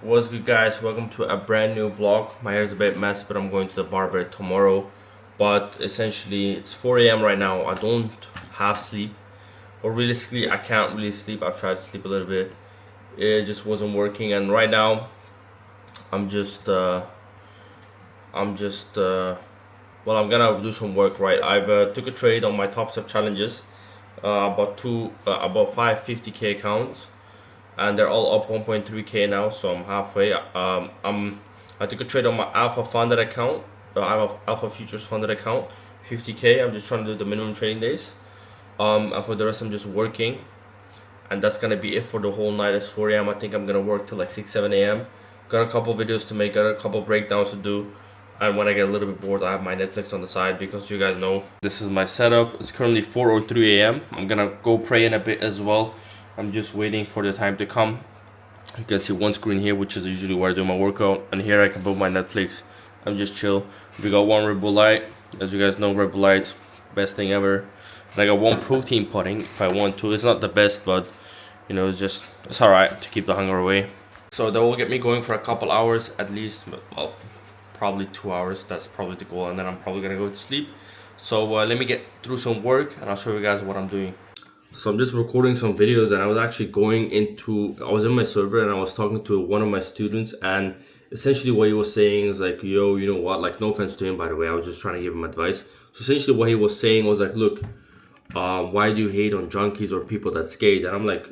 What's good, guys? Welcome to a brand new vlog. My hair's a bit messy, but I'm going to the barber tomorrow. But essentially, it's 4 a.m. right now. I don't have sleep, or realistically, I can't really sleep. I've tried to sleep a little bit, it just wasn't working. And right now, I'm just, uh, I'm just, well, I'm gonna do some work. Right, I've took a trade on my top step challenges, about 550k accounts, and they're all up 1.3k now, so I'm halfway. I took a trade on my alpha funded account, alpha futures funded account, 50k. I'm just trying to do the minimum trading days, and for the rest I'm just working, and that's gonna be it for the whole night. It's 4 a.m. I think I'm gonna work till like 6 7 a.m. Got a couple videos to make, got a couple breakdowns to do, and when I get a little bit bored, I have my Netflix on the side because you guys know this is my setup. It's currently 4:03 a.m. I'm gonna go pray in a bit as well. I'm just waiting for the time to come. You can see one screen here, which is usually where I do my workout, and here I can put my Netflix. I'm just chill. We got one Red Bull Light. As you guys know, Red Bull Light, best thing ever. And I got one protein pudding if I want to. It's not the best, but it's alright to keep the hunger away. So that will get me going for a couple hours at least. Well, probably 2 hours. That's probably the goal, and then I'm probably gonna go to sleep. So let me get through some work, and I'll show you guys what I'm doing. So I'm just recording some videos, and I was actually I was in my server, and I was talking to one of my students, and essentially what he was saying is like, yo, you know what, like, no offense to him, by the way, I was just trying to give him advice. So essentially what he was saying was like, look, why do you hate on junkies or people that skate? And I'm like,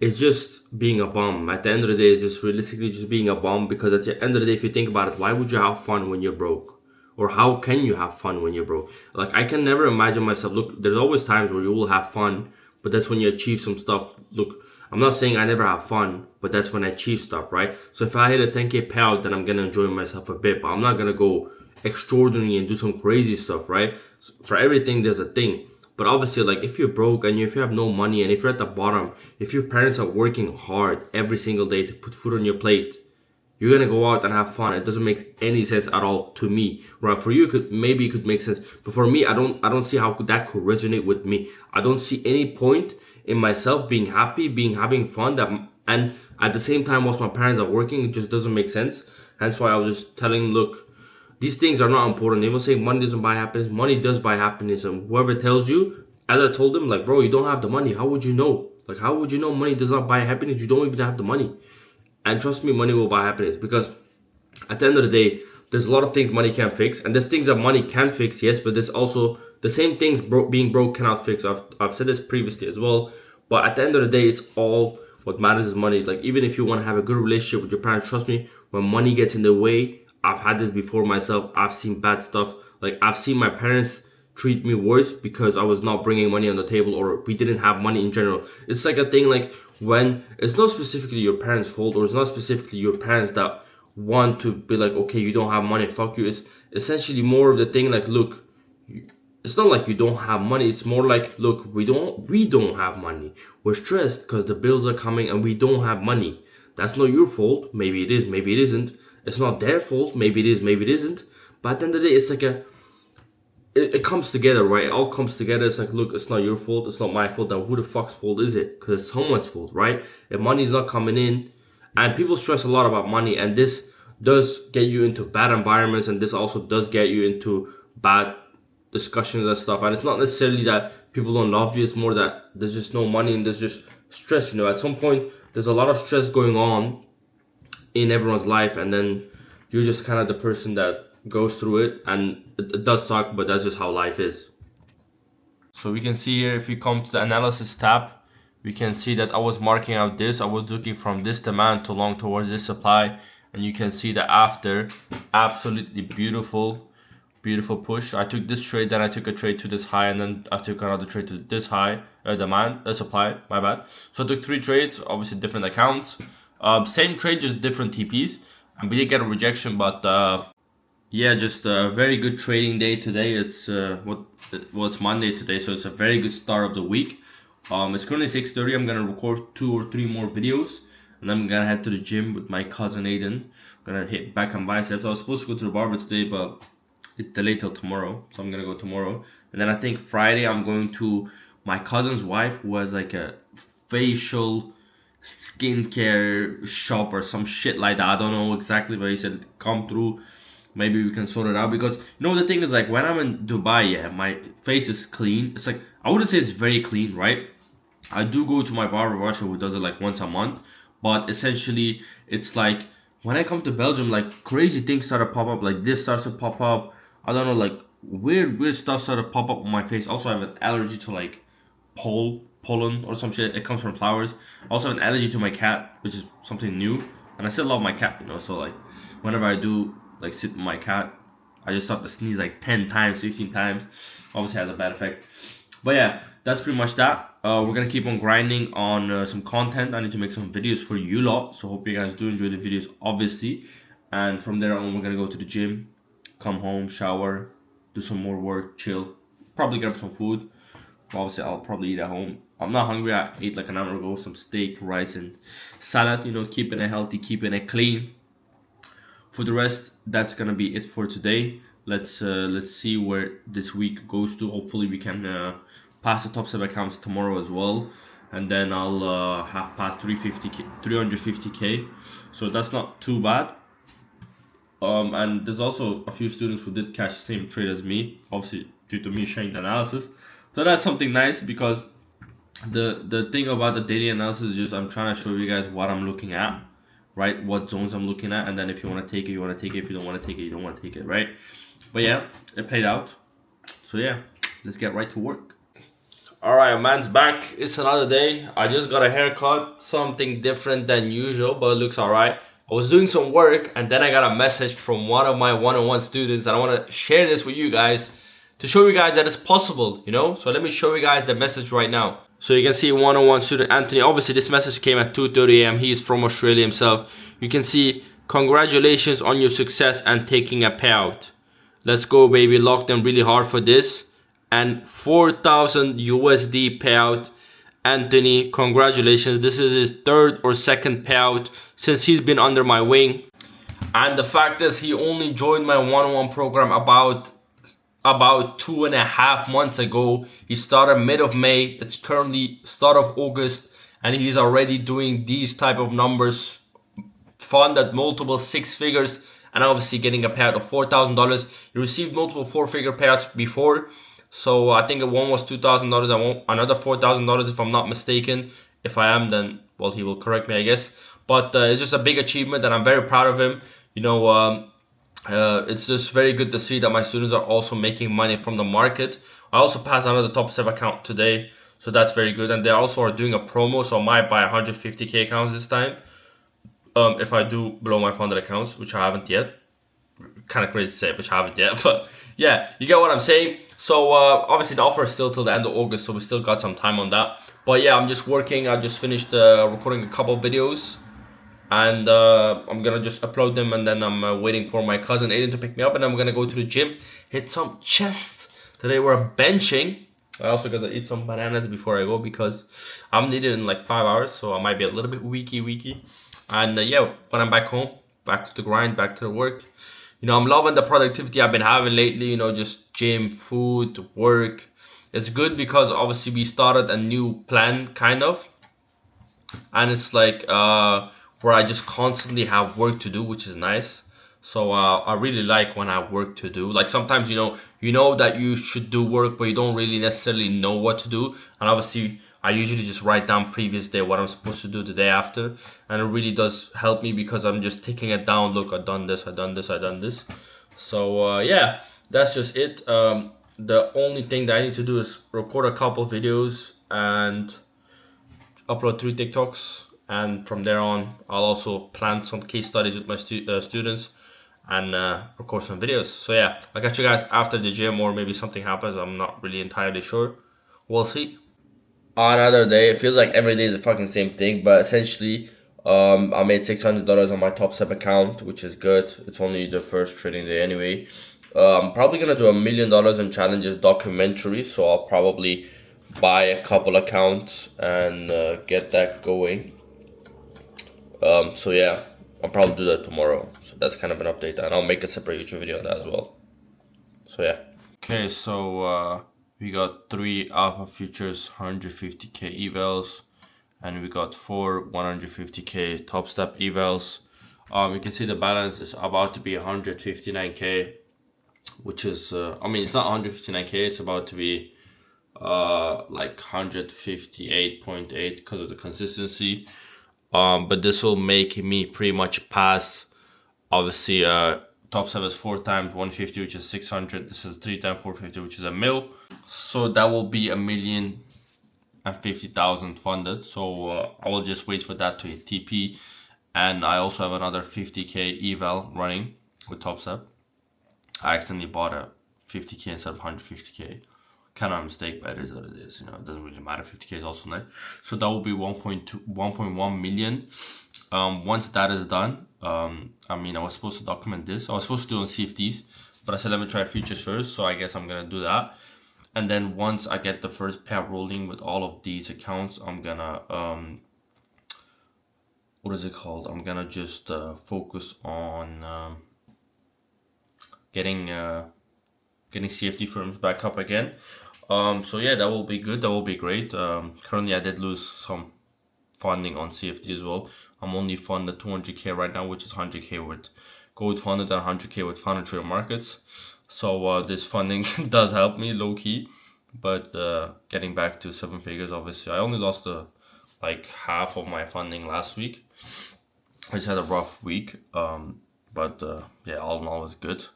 it's just being a bum. At the end of the day, it's just realistically just being a bum, because at the end of the day, if you think about it, why would you have fun when you're broke? Or how can you have fun when you're broke? Like, I can never imagine myself. Look, there's always times where you will have fun, but that's when you achieve some stuff. Look, I'm not saying I never have fun, but that's when I achieve stuff, right? So if I hit a 10k payout, then I'm gonna enjoy myself a bit, but I'm not gonna go extraordinary and do some crazy stuff, right? So for everything, there's a thing. But obviously, like, if you're broke and if you have no money and if you're at the bottom, if your parents are working hard every single day to put food on your plate, you're gonna go out and have fun. It doesn't make any sense at all to me. Right? For you, it could make sense, but for me, I don't see how that could resonate with me. I don't see any point in myself being happy, having fun. And at the same time, whilst my parents are working, it just doesn't make sense. Hence why I was just telling, look, these things are not important. They will say money doesn't buy happiness. Money does buy happiness, and whoever tells you, as I told them, like, bro, you don't have the money. How would you know? Like, how would you know money does not buy happiness? You don't even have the money. And trust me, money will buy happiness, because at the end of the day, there's a lot of things money can't fix, and there's things that money can fix, yes, but there's also the same things being broke cannot fix. I've said this previously as well, but at the end of the day, it's all what matters is money. Like, even if you want to have a good relationship with your parents, trust me, when money gets in the way, I've had this before myself. I've seen bad stuff. Like, I've seen my parents treat me worse because I was not bringing money on the table, or we didn't have money in general. It's like a thing, like, when it's not specifically your parents' fault, or it's not specifically your parents that want to be like, okay, you don't have money, fuck you. It's essentially more of the thing, like, look, it's not like you don't have money. It's more like, look, we don't have money. We're stressed because the bills are coming and we don't have money. That's not your fault. Maybe it is, maybe it isn't. It's not their fault. Maybe it is, maybe it isn't. But at the end of the day, it's like it comes together, right? It all comes together. It's like, look, it's not your fault, it's not my fault. Then who the fuck's fault is it? Because it's someone's fault, right? If money's not coming in, and people stress a lot about money, and this does get you into bad environments, and this also does get you into bad discussions and stuff. And it's not necessarily that people don't love you, it's more that there's just no money and there's just stress. At some point, there's a lot of stress going on in everyone's life, and then you're just kind of the person that goes through it, and it does suck, but that's just how life is. So we can see here, if we come to the analysis tab, we can see that I was marking out this. I was looking from this demand to long towards this supply, and you can see that after, absolutely beautiful push. I took this trade, then I took a trade to this high, and then I took another trade to this high, supply, my bad. So I took 3 trades, obviously different accounts. Same trade, just different TPs. And we did get a rejection, but yeah, just a very good trading day today. It's Monday today, so it's a very good start of the week. It's currently 6:30. I'm gonna record 2 or 3 more videos, and then I'm gonna head to the gym with my cousin Aiden. I'm gonna hit back and biceps. I was supposed to go to the barber today, but it's delayed till tomorrow, so I'm gonna go tomorrow. And then I think Friday I'm going to my cousin's wife, who has like a facial skincare shop or some shit like that. I don't know exactly, but he said come through. Maybe we can sort it out, because the thing is, like, when I'm in Dubai, yeah, my face is clean. It's like, I wouldn't say it's very clean, right? I do go to my barber Russia, who does it like once a month, but essentially it's like when I come to Belgium, like crazy things start to pop up, like this starts to pop up. I don't know, like weird stuff started to pop up on my face. Also, I have an allergy to like pollen or some shit. It comes from flowers. I also have an allergy to my cat, which is something new, and I still love my cat, So like whenever I do like sit with my cat, I just start to sneeze like 10 times, 15 times. Obviously has a bad effect. But yeah, that's pretty much that. We're gonna keep on grinding on some content. I need to make some videos for you lot, so hope you guys do enjoy the videos, obviously. And from there on, we're gonna go to the gym, come home, shower, do some more work, chill, probably grab some food. Obviously, I'll probably eat at home. I'm not hungry. I ate like an hour ago some steak, rice, and salad. Keeping it healthy, keeping it clean. For the rest, that's gonna be it for today. Let's see where this week goes to. Hopefully, we can pass the top 7 accounts tomorrow as well, and then I'll have passed 350k. So that's not too bad. And there's also a few students who did catch the same trade as me, obviously due to me sharing the analysis. So that's something nice, because the thing about the daily analysis is just I'm trying to show you guys what I'm looking at, right? What zones I'm looking at, and then if you want to take it, you want to take it. If you don't want to take it, you don't want to take it, right? But yeah, it played out. So yeah, let's get right to work. All right, man's back. It's another day. I just got a haircut, something different than usual, but it looks all right. I was doing some work, and then I got a message from one of my one-on-one students, and I want to share this with you guys to show you guys that it's possible, So let me show you guys the message right now. So you can see one-on-one student Anthony. Obviously, this message came at 2:30 a.m. He's from Australia himself. You can see, congratulations on your success and taking a payout. Let's go, baby. Locked them really hard for this. And 4,000 USD payout. Anthony, congratulations. This is his third or second payout since he's been under my wing. And the fact is, he only joined my one-on-one program about 2.5 months ago. He started mid of May. It's currently start of August, and he's already doing these type of numbers, funded multiple 6 figures, and obviously getting a payout of $4,000. He received multiple 4-figure payouts before, so I think one was $2,000. I want another $4,000 if I'm not mistaken. If I am, then well, he will correct me, I guess. But it's just a big achievement, and I'm very proud of him. It's just very good to see that my students are also making money from the market. I also passed another top 7 account today, so that's very good. And they also are doing a promo, so I might buy 150k accounts this time. If I do blow my funded accounts, which I haven't yet. Kind of crazy to say, which I haven't yet, but yeah, you get what I'm saying. So obviously the offer is still till the end of August, so we still got some time on that. But yeah, I'm just working. I just finished recording a couple videos, and I'm gonna just upload them, and then I'm waiting for my cousin Aiden to pick me up, and then I'm gonna go to the gym, hit some chest. Today we're benching. I also gotta eat some bananas before I go, because I'm needed in like 5 hours, so I might be a little bit weaky. And yeah, when I'm back home, back to the grind, back to the work. I'm loving the productivity I've been having lately, just gym, food, work. It's good because obviously we started a new plan, kind of. And it's like where I just constantly have work to do, which is nice. So I really like when I have work to do. Like sometimes, you know that you should do work, but you don't really necessarily know what to do. And obviously, I usually just write down previous day what I'm supposed to do the day after. And it really does help me because I'm just taking it down. Look, I've done this, I've done this, I've done this. So yeah, that's just it. The only thing that I need to do is record a couple videos and upload 3 TikToks. And from there on, I'll also plan some case studies with my students and record some videos. So yeah, I'll catch you guys after the gym, or maybe something happens. I'm not really entirely sure. We'll see. Another day. It feels like every day is the fucking same thing, but essentially, I made $600 on my top step account, which is good. It's only the first trading day anyway. I'm probably gonna do $1 million in challenges documentary, so I'll probably buy a couple accounts and get that going. So yeah, I'll probably do that tomorrow. So that's kind of an update, and I'll make a separate YouTube video on that as well. So yeah. Okay, so we got 3 alpha futures, 150k evals, and we got 4 150k top step evals. You can see the balance is about to be 159k, which is I mean, it's not 159k, it's about to be like 158.8 because of the consistency. But this will make me pretty much pass, obviously, top step is 4 times 150, which is 600. This is 3 times 450, which is a mil. So that will be 1,050,000 funded. So I will just wait for that to hit TP. And I also have another 50k eval running with top step. I accidentally bought a 50k instead of 150k. Kind of a mistake, but it is what it is. You know, it doesn't really matter. 50k is also nice. So that will be 1.1 million. Once that is done, I mean, I was supposed to document this. I was supposed to do on CFDs, but I said let me try futures first. So I guess I'm gonna do that. And then once I get the first payout rolling with all of these accounts, I'm gonna what is it called? I'm gonna just focus on getting CFD firms back up again. So yeah, that will be good. That will be great. Currently, I did lose some funding on CFD as well. I'm only funded 200k right now, which is 100k with gold funded and 100k with Foundry Trader Markets. So this funding does help me low key, but getting back to 7 figures, obviously, I only lost like half of my funding last week. I just had a rough week, but yeah, all in all, it's good.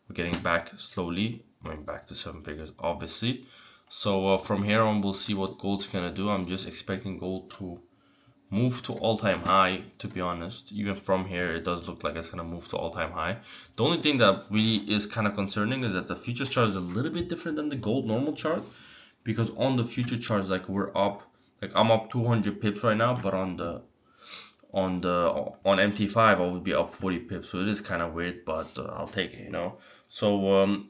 We're getting back slowly. Going back to 7 figures, obviously. So from here on, we'll see what gold's gonna do. I'm just expecting gold to move to all-time high, to be honest. Even from here, it does look like it's gonna move to all-time high. The only thing that really is kind of concerning is that the futures chart is a little bit different than the gold normal chart, because on the future charts, like we're up, like I'm up 200 pips right now, but on MT5 I would be up 40 pips, so it is kind of weird, but I'll take it, you know. So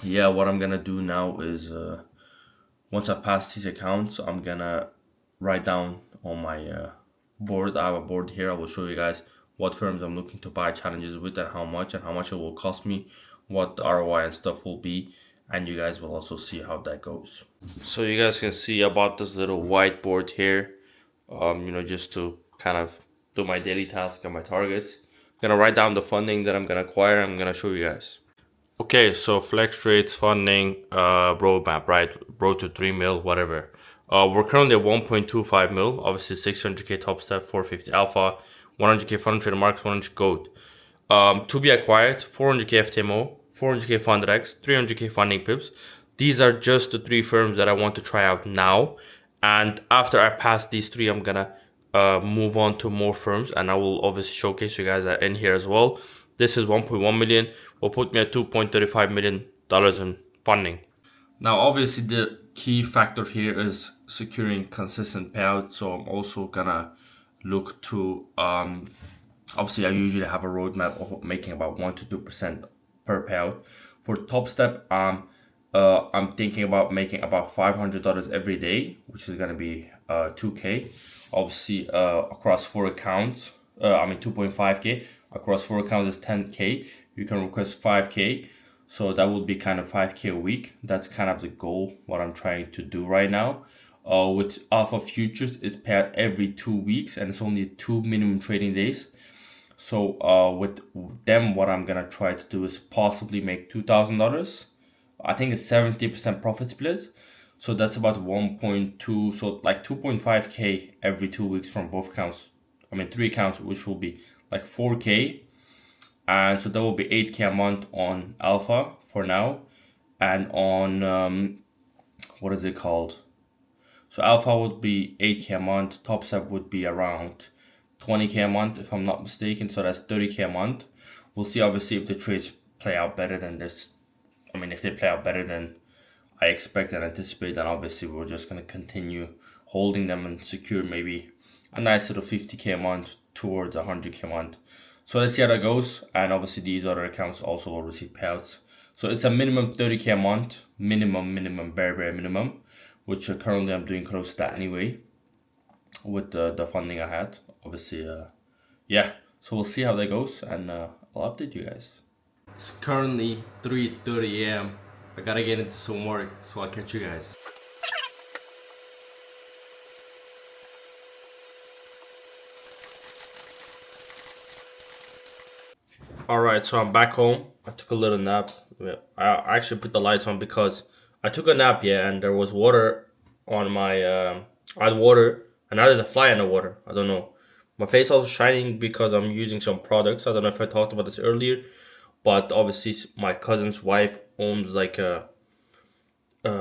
yeah, what I'm gonna do now is once I pass these accounts, I'm gonna write down on my board. I have a board here. I will show you guys what firms I'm looking to buy challenges with and how much it will cost me, what the ROI and stuff will be, and you guys will also see how that goes. So you guys can see about this little whiteboard here, you know, just to kind of do my daily task and my targets. I'm gonna write down the funding that I'm gonna acquire. I'm gonna show you guys. Okay, so flex trades funding roadmap, right? Road to 3 mil, whatever. We're currently at 1.25 mil, obviously 600k top step, 450 alpha, 100k Foundry Trader Markets, 100 gold. To be acquired, 400k FTMO, 400k FundedX, 300k funding pips. These are just the 3 firms that I want to try out now. And after I pass these 3, I'm gonna move on to more firms, and I will obviously showcase you guys that in here as well. This is 1.1 million, will put me at $2.35 million in funding. Now, obviously, the key factor here is securing consistent payouts. So I'm also gonna look to obviously, I usually have a roadmap of making about 1 to 2% per payout. For top step, I'm thinking about making about $500 every day, which is gonna be 2k. Obviously, across 4 accounts, 2.5k across 4 accounts is 10k. You can request 5k, so that would be kind of 5k a week. That's kind of the goal, what I'm trying to do right now. With Alpha Futures, it's paid every 2 weeks, and it's only 2 minimum trading days. So with them, what I'm gonna try to do is possibly make $2,000. I think it's 70% profit split. So that's about 1.2, so like 2.5k every 2 weeks from both accounts. 3 accounts, which will be like 4k. And so that will be 8k a month on Alpha for now. And on, what is it called? So Alpha would be 8k a month. Top Step would be around 20k a month, if I'm not mistaken. So that's 30k a month. We'll see, obviously, if the trades play out better than this. If they play out better than I expect and anticipate, then obviously we're just going to continue holding them and secure maybe a nice little 50k a month towards 100k a month. So let's see how that goes. And obviously these other accounts also will receive payouts. So it's a minimum 30k a month, minimum, bare minimum, which currently I'm doing close to that anyway with the funding I had. Obviously, yeah. So we'll see how that goes, and I'll update you guys. It's currently 3:30 a.m. I gotta get into some work, so I'll catch you guys. Alright, so I'm back home. I took a little nap. I actually put the lights on because I took a nap, yeah, and there was water on my. I had water, and now there's a fly in the water. I don't know. My face also shining because I'm using some products. I don't know if I talked about this earlier, but obviously my cousin's wife owns like a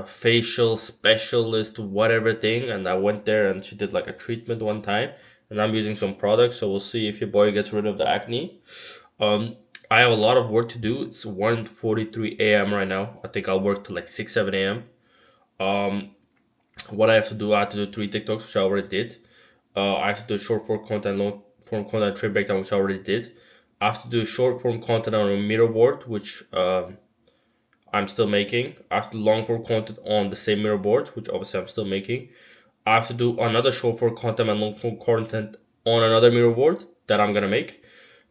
facial specialist, whatever thing, and I went there and she did like a treatment one time, and I'm using some products. So we'll see if your boy gets rid of the acne. Um, I have a lot of work to do. It's 1:43 a.m. right now. I think I'll work till like 6, 7 a.m. Um, what I have to do, I have to do 3 TikToks, which I already did. I have to do short form content, long form content, trade breakdown, which I already did. I have to do short form content on a mirror board, which I'm still making. I have to do long form content on the same mirror board, which obviously I'm still making. I have to do another short form content and long form content on another mirror board that I'm gonna make.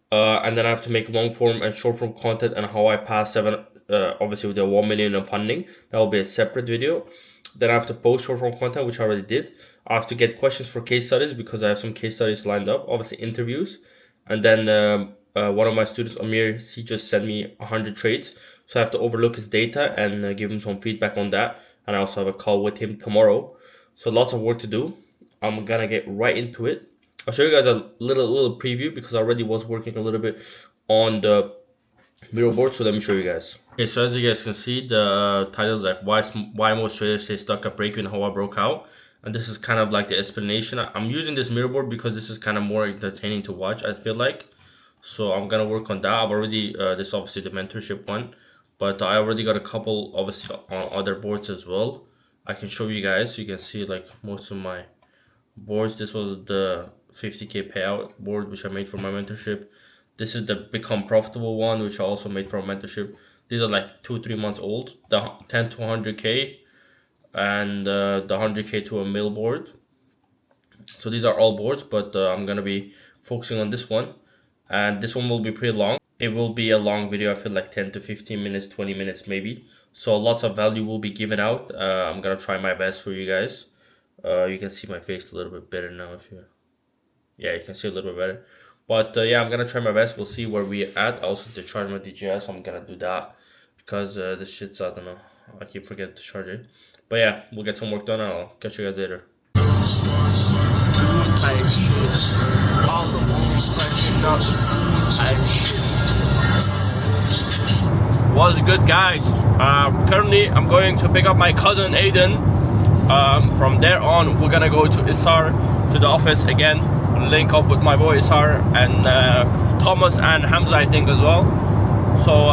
And then I have to make long form and short form content and how I pass seven. Obviously with the 1 million in funding, that will be a separate video. Then I have to post short form content, which I already did. I have to get questions for case studies because I have some case studies lined up. Obviously interviews, and then one of my students, Amir, he just sent me 100 trades, so I have to overlook his data and give him some feedback on that. And I also have a call with him tomorrow. So lots of work to do. I'm gonna get right into it. I'll show you guys a little preview because I already was working a little bit on the mirror board. So let me show you guys. Okay, so as you guys can see, the title is like why most traders stay stuck at break even, how I broke out. And this is kind of like the explanation. I'm using this mirror board because this is kind of more entertaining to watch, I feel like. So I'm gonna work on that. I've already this is obviously the mentorship one, but I already got a couple obviously on other boards as well. I can show you guys. You can see like most of my boards. This was the 50k payout board which I made for my mentorship. This is the become profitable one which I also made for a mentorship. These are like 2-3 months old. The 10 to 100k and the 100k to a mil board. So these are all boards, but I'm gonna be focusing on this one, and this one will be pretty long. It will be a long video. I feel like 10 to 15 minutes, 20 minutes maybe. So lots of value will be given out. I'm gonna try my best for you guys. You can see my face a little bit better now if you, yeah, you can see a little bit better. But yeah, I'm gonna try my best. We'll see where we're at. I also have to charge my DJI, so I'm gonna do that because this shit's, I don't know, I keep forgetting to charge it. But yeah, we'll get some work done and I'll catch you guys later. What's good, guys? Currently I'm going to pick up my cousin Aiden. From there on we're gonna go to Isar, to the office again, link up with my boy Isar and Thomas and Hamza, I think, as well. So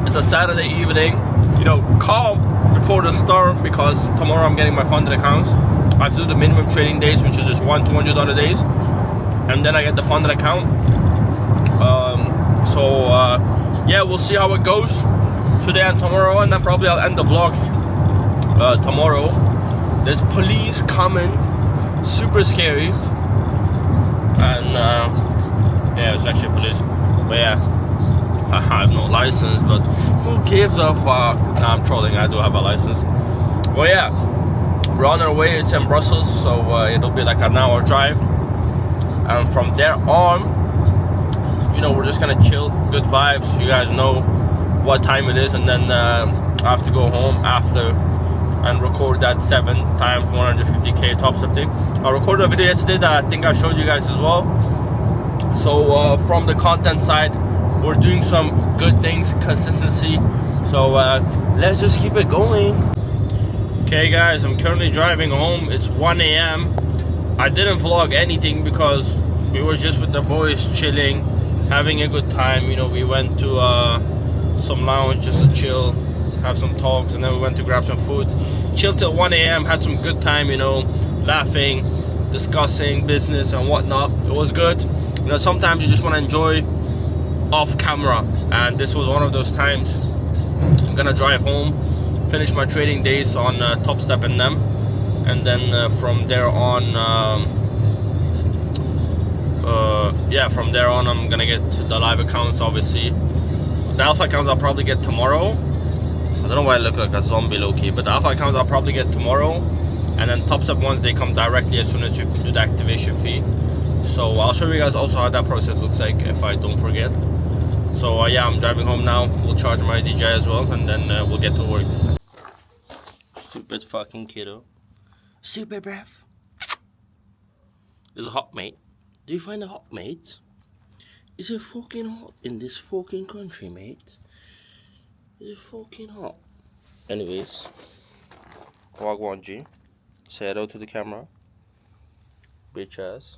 it's a Saturday evening, you know, calm before the storm, because tomorrow I'm getting my funded accounts. I have to do the minimum trading days, which is just $1-200 days, and then I get the funded account. Yeah, we'll see how it goes today and tomorrow, and then probably I'll end the vlog tomorrow. There's police coming, super scary, and yeah, it's actually police. But yeah, I have no license, but who gives a fuck? Nah, I'm trolling, I do have a license. Well, yeah, we're on our way. It's in Brussels, so it'll be like an hour drive, and from there on, you know, we're just gonna chill, good vibes. You guys know what time it is, and then I have to go home after and record that 7 times 150k top step thing. I recorded a video yesterday that I think I showed you guys as well. So from the content side, we're doing some good things, consistency. So let's just keep it going. Okay guys, I'm currently driving home. It's 1 a.m. I didn't vlog anything because we were just with the boys chilling, having a good time. You know, we went to some lounge just to chill, have some talks, and then we went to grab some food, chill till 1 a.m. had some good time, you know, laughing, discussing business and whatnot. It was good. You know, sometimes you just want to enjoy off camera, and this was one of those times. I'm gonna drive home, finish my trading days on Top Step and them, and then from there on yeah, from there on I'm gonna get the live accounts. Obviously the alpha accounts I'll probably get tomorrow. I don't know why I look like a zombie low-key, but the alpha accounts I'll probably get tomorrow, and then Top Step ones, they come directly as soon as you do the activation fee. So I'll show you guys also how that process looks like if I don't forget. So yeah, I'm driving home now. We'll charge my DJI as well, and then we'll get to work. Stupid fucking kiddo. Stupid breath. Is it hot, mate? Do you find it hot, mate? Is it fucking hot in this fucking country, mate? Is it fucking hot? Anyways, Wagwan G. Say hello to the camera. Bitch ass.